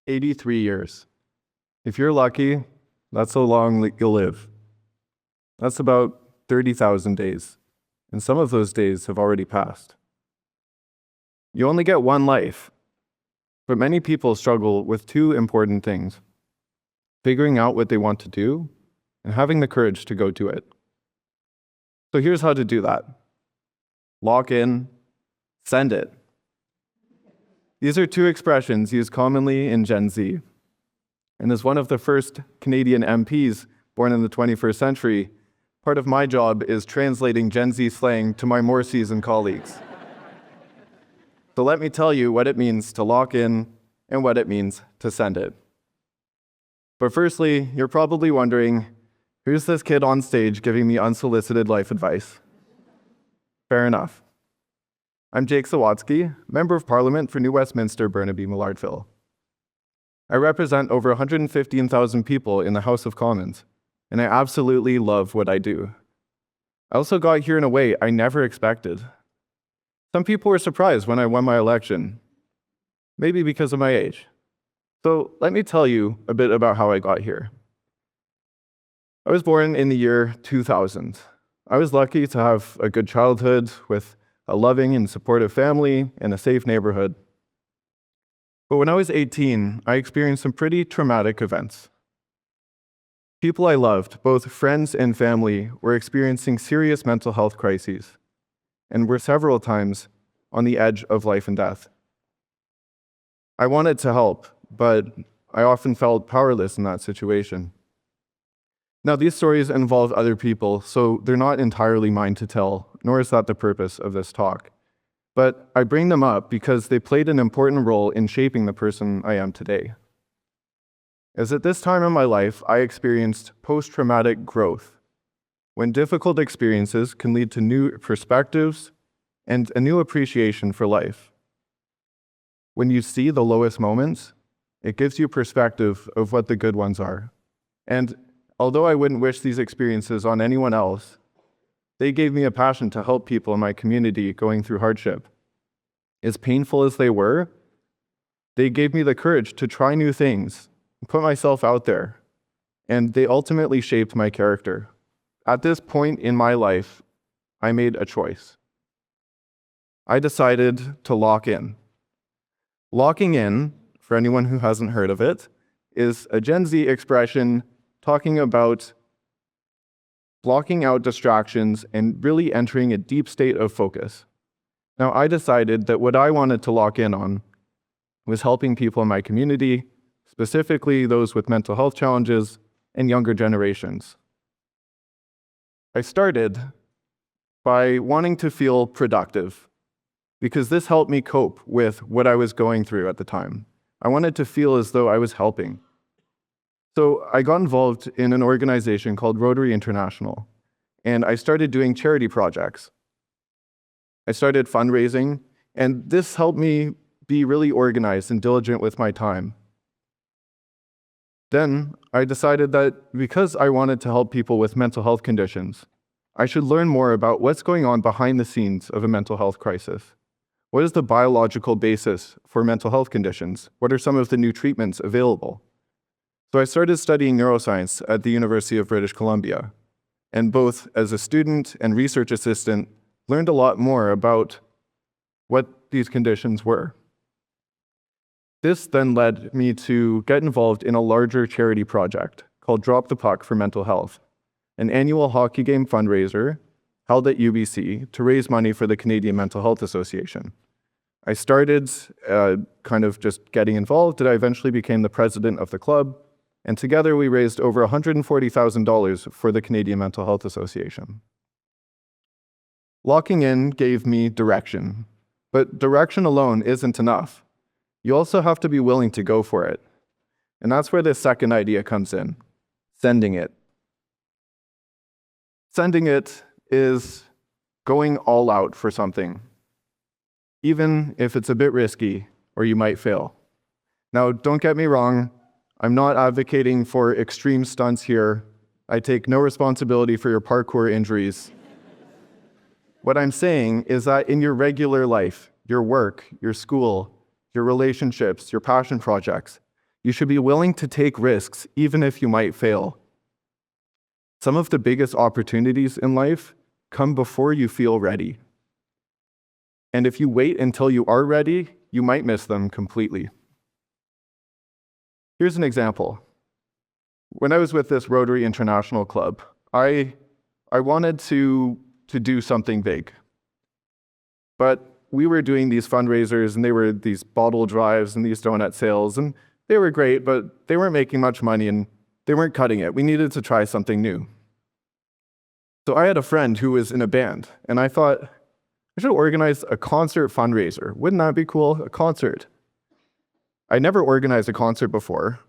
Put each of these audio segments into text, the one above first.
83 years. If you're lucky, that's how long you'll live. That's about 30,000 days, and some of those days have already passed. You only get one life, but many people struggle with two important things: figuring out what they want to do and having the courage to go do it. So here's how to do that. Lock in, send it. These are two expressions used commonly in Gen Z. And as one of the first Canadian MPs born in the 21st century, part of my job is translating Gen Z slang to my more seasoned colleagues. So let me tell you what it means to lock in and what it means to send it. But firstly, you're probably wondering, who's this kid on stage giving me unsolicited life advice? Fair enough. I'm Jake Sawatzky, Member of Parliament for New Westminster, Burnaby, Maillardville. I represent over 115,000 people in the House of Commons, and I absolutely love what I do. I also got here in a way I never expected. Some people were surprised when I won my election, maybe because of my age. So let me tell you a bit about how I got here. I was born in the year 2000. I was lucky to have a good childhood with a loving and supportive family and a safe neighborhood. But when I was 18, I experienced some pretty traumatic events. People I loved, both friends and family, were experiencing serious mental health crises and were several times on the edge of life and death. I wanted to help, but I often felt powerless in that situation. Now, these stories involve other people, so they're not entirely mine to tell, nor is that the purpose of this talk. But I bring them up because they played an important role in shaping the person I am today. As at this time in my life, I experienced post-traumatic growth, when difficult experiences can lead to new perspectives and a new appreciation for life. When you see the lowest moments, it gives you perspective of what the good ones are. And although I wouldn't wish these experiences on anyone else, they gave me a passion to help people in my community going through hardship. As painful as they were, they gave me the courage to try new things, put myself out there, and they ultimately shaped my character. At this point in my life, I made a choice. I decided to lock in. Locking in, for anyone who hasn't heard of it, is a Gen Z expression talking about blocking out distractions and really entering a deep state of focus. Now, I decided that what I wanted to lock in on was helping people in my community, specifically those with mental health challenges and younger generations. I started by wanting to feel productive, because this helped me cope with what I was going through at the time. I wanted to feel as though I was helping. So I got involved in an organization called Rotary International, and I started doing charity projects. I started fundraising, and this helped me be really organized and diligent with my time. Then I decided that because I wanted to help people with mental health conditions, I should learn more about what's going on behind the scenes of a mental health crisis. What is the biological basis for mental health conditions? What are some of the new treatments available? So I started studying neuroscience at the University of British Columbia, and both as a student and research assistant, learned a lot more about what these conditions were. This then led me to get involved in a larger charity project called Drop the Puck for Mental Health, an annual hockey game fundraiser held at UBC to raise money for the Canadian Mental Health Association. I started kind of just getting involved, and I eventually became the president of the club, and together we raised over $140,000 for the Canadian Mental Health Association. Locking in gave me direction, but direction alone isn't enough. You also have to be willing to go for it. And that's where this second idea comes in: sending it. Sending it is going all out for something, even if it's a bit risky or you might fail. Now, don't get me wrong, I'm not advocating for extreme stunts here. I take no responsibility for your parkour injuries. What I'm saying is that in your regular life, your work, your school, your relationships, your passion projects, You should be willing to take risks, even if you might fail. Some of the biggest opportunities in life come before you feel ready. And if you wait until you are ready, you might miss them completely. Here's an example. When I was with this Rotary International Club, I wanted to do something big. But we were doing these fundraisers, and they were these bottle drives and these donut sales, and they were great, but they weren't making much money, and they weren't cutting it. We needed to try something new. So I had a friend who was in a band, and I thought, I should organize a concert fundraiser. Wouldn't that be cool? A concert. I never organized a concert before.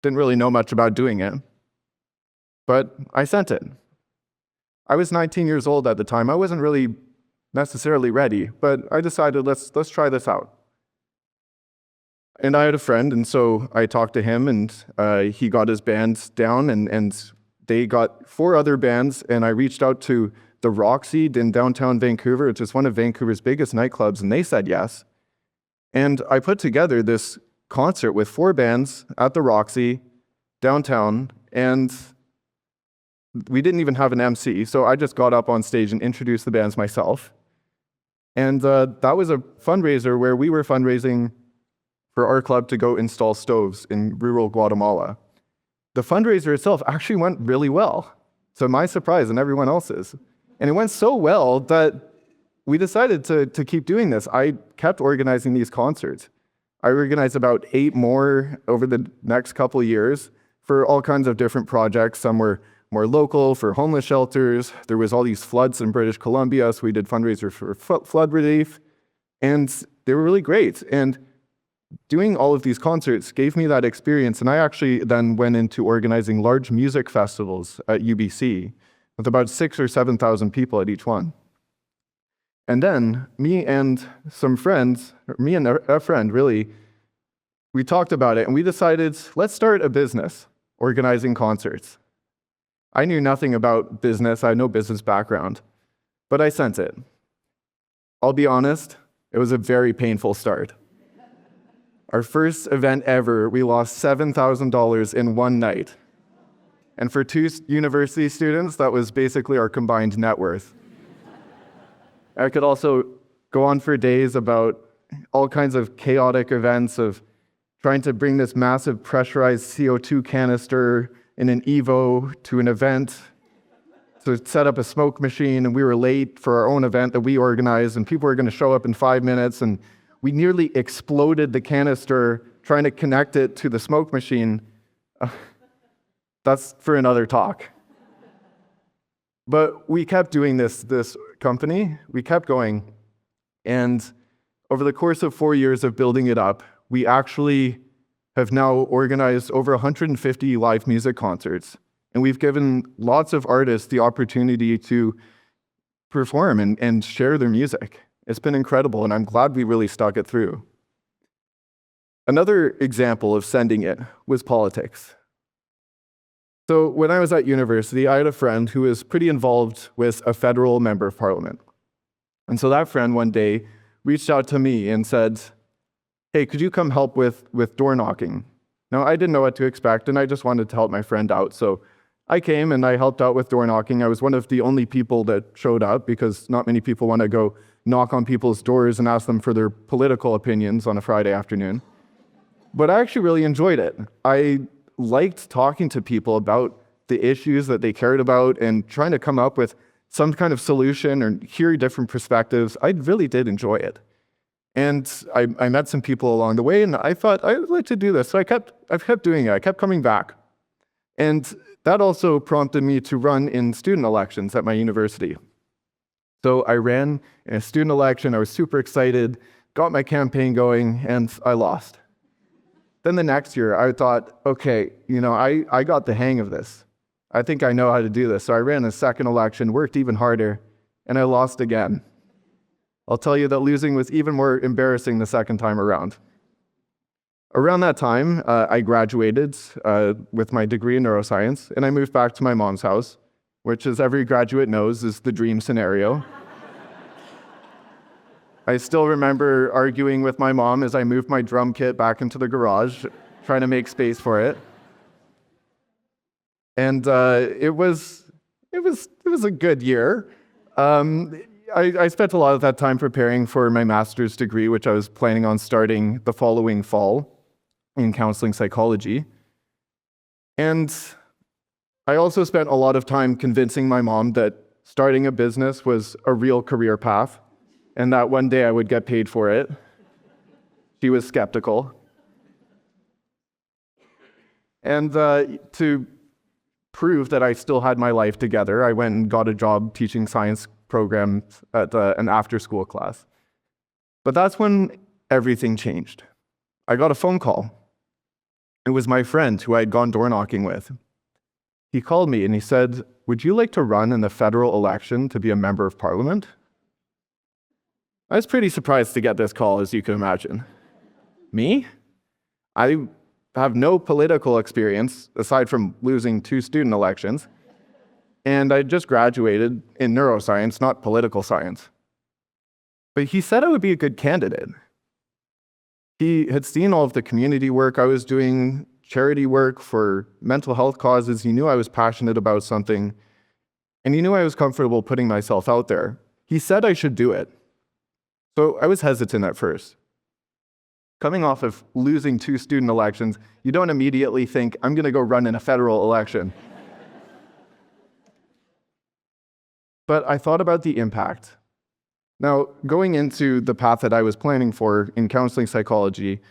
Didn't really know much about doing it. But I sent it. I was 19 years old at the time. I wasn't really necessarily ready, but I decided, let's try this out. And I had a friend, and so I talked to him, and he got his band down, and they got 4 other bands, and I reached out to the Roxy in downtown Vancouver, which is one of Vancouver's biggest nightclubs, and they said yes. And I put together this concert with 4 bands at the Roxy downtown, and we didn't even have an MC, so I just got up on stage and introduced the bands myself. And that was a fundraiser where we were fundraising for our club to go install stoves in rural Guatemala. The fundraiser itself actually went really well, to my surprise and everyone else's. And it went so well that we decided to keep doing this. I kept organizing these concerts. I organized about 8 more over the next couple of years for all kinds of different projects. Some were more local for homeless shelters. There was all these floods in British Columbia, so we did fundraisers for flood relief. And they were really great. And doing all of these concerts gave me that experience. And I actually then went into organizing large music festivals at UBC with about 6,000 or 7,000 people at each one. And then me and a friend, really, we talked about it, and we decided, let's start a business organizing concerts. I knew nothing about business. I had no business background, but I sent it. I'll be honest, it was a very painful start. Our first event ever, we lost $7,000 in one night. And for 2 university students, that was basically our combined net worth. I could also go on for days about all kinds of chaotic events of trying to bring this massive pressurized CO2 canister in an Evo to an event to set up a smoke machine, and we were late for our own event that we organized, and people were going to show up in 5 minutes, and we nearly exploded the canister trying to connect it to the smoke machine. That's for another talk. But we kept doing this company. We kept going. And over the course of 4 years of building it up, we actually have now organized over 150 live music concerts. And we've given lots of artists the opportunity to perform and share their music. It's been incredible, and I'm glad we really stuck it through. Another example of sending it was politics. So when I was at university, I had a friend who was pretty involved with a federal member of parliament. And so that friend one day reached out to me and said, hey, could you come help with door knocking? Now, I didn't know what to expect, and I just wanted to help my friend out. So I came and I helped out with door knocking. I was one of the only people that showed up because not many people want to go knock on people's doors and ask them for their political opinions on a Friday afternoon. But I actually really enjoyed it. I liked talking to people about the issues that they cared about and trying to come up with some kind of solution or hear different perspectives. I really did enjoy it. And I met some people along the way, and I thought I'd like to do this. So I kept doing it. I kept coming back. And that also prompted me to run in student elections at my university. So I ran in a student election. I was super excited, got my campaign going, and I lost. Then the next year, I thought, okay, I got the hang of this. I think I know how to do this. So I ran a second election, worked even harder, and I lost again. I'll tell you that losing was even more embarrassing the second time around. Around that time, I graduated with my degree in neuroscience, and I moved back to my mom's house, which, as every graduate knows, is the dream scenario. I still remember arguing with my mom as I moved my drum kit back into the garage, trying to make space for it. And it was a good year. I spent a lot of that time preparing for my master's degree, which I was planning on starting the following fall in counseling psychology. And I also spent a lot of time convincing my mom that starting a business was a real career path and that one day I would get paid for it. She was skeptical. And to prove that I still had my life together, I went and got a job teaching science programs at an after-school class. But that's when everything changed. I got a phone call. It was my friend who I had gone door knocking with. He called me and he said, "Would you like to run in the federal election to be a member of parliament?" I was pretty surprised to get this call, as you can imagine. Me? I have no political experience, aside from losing 2 student elections, and I just graduated in neuroscience, not political science. But he said I would be a good candidate. He had seen all of the community work I was doing, charity work for mental health causes. He knew I was passionate about something, and he knew I was comfortable putting myself out there. He said I should do it. So I was hesitant at first. Coming off of losing 2 student elections, you don't immediately think, I'm going to go run in a federal election. But I thought about the impact. Now, going into the path that I was planning for in counseling psychology,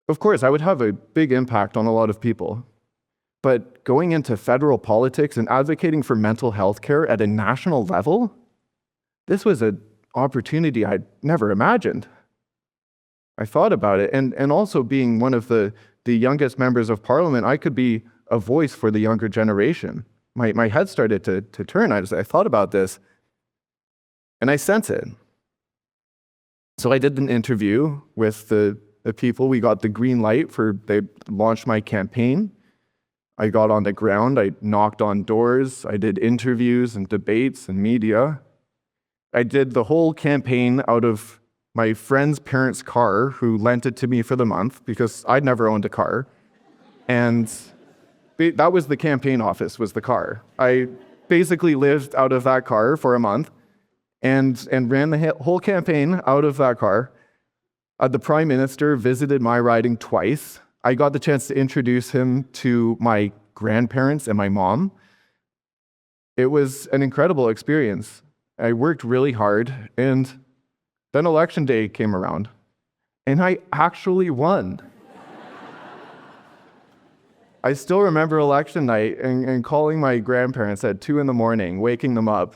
of course, I would have a big impact on a lot of people. But going into federal politics and advocating for mental health care at a national level, this was an opportunity I'd never imagined. I thought about it, and also being one of the youngest members of parliament, I could be a voice for the younger generation. My head started to turn. I thought about this, and I sent it. So I did an interview with the people. We got the green light they launched my campaign. I got on the ground, I knocked on doors, I did interviews and debates and media. I did the whole campaign out of my friend's parents' car, who lent it to me for the month because I'd never owned a car. And that was the campaign office, was the car. I basically lived out of that car for a month and ran the whole campaign out of that car. The Prime Minister visited my riding twice. I got the chance to introduce him to my grandparents and my mom. It was an incredible experience. I worked really hard, and then election day came around, and I actually won. I still remember election night and calling my grandparents at 2 a.m, waking them up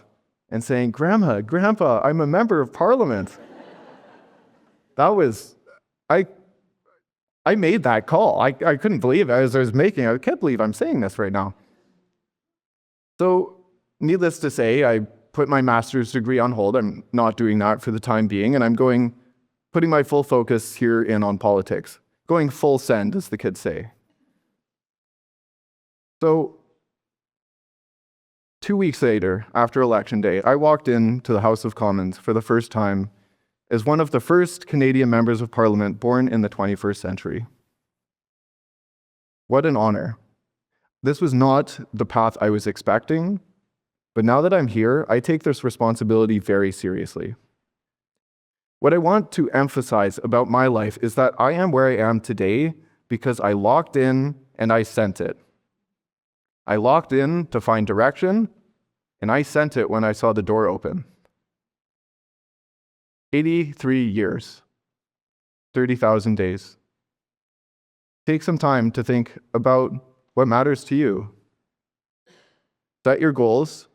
and saying, "Grandma, Grandpa, I'm a member of parliament." That was, I made that call. I couldn't believe it as I was making it. I can't believe I'm saying this right now. So, needless to say, I put my master's degree on hold. I'm not doing that for the time being, and I'm putting my full focus here in on politics. Going full send, as the kids say. So, 2 weeks later, after Election Day, I walked into the House of Commons for the first time as one of the first Canadian members of Parliament born in the 21st century. What an honor. This was not the path I was expecting, but now that I'm here, I take this responsibility very seriously. What I want to emphasize about my life is that I am where I am today because I locked in and I sent it. I locked in to find direction, and I sent it when I saw the door open. 83 years, 30,000 days. Take some time to think about what matters to you. Set your goals,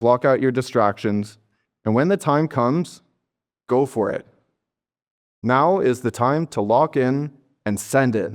block out your distractions, and when the time comes, go for it. Now is the time to lock in and send it.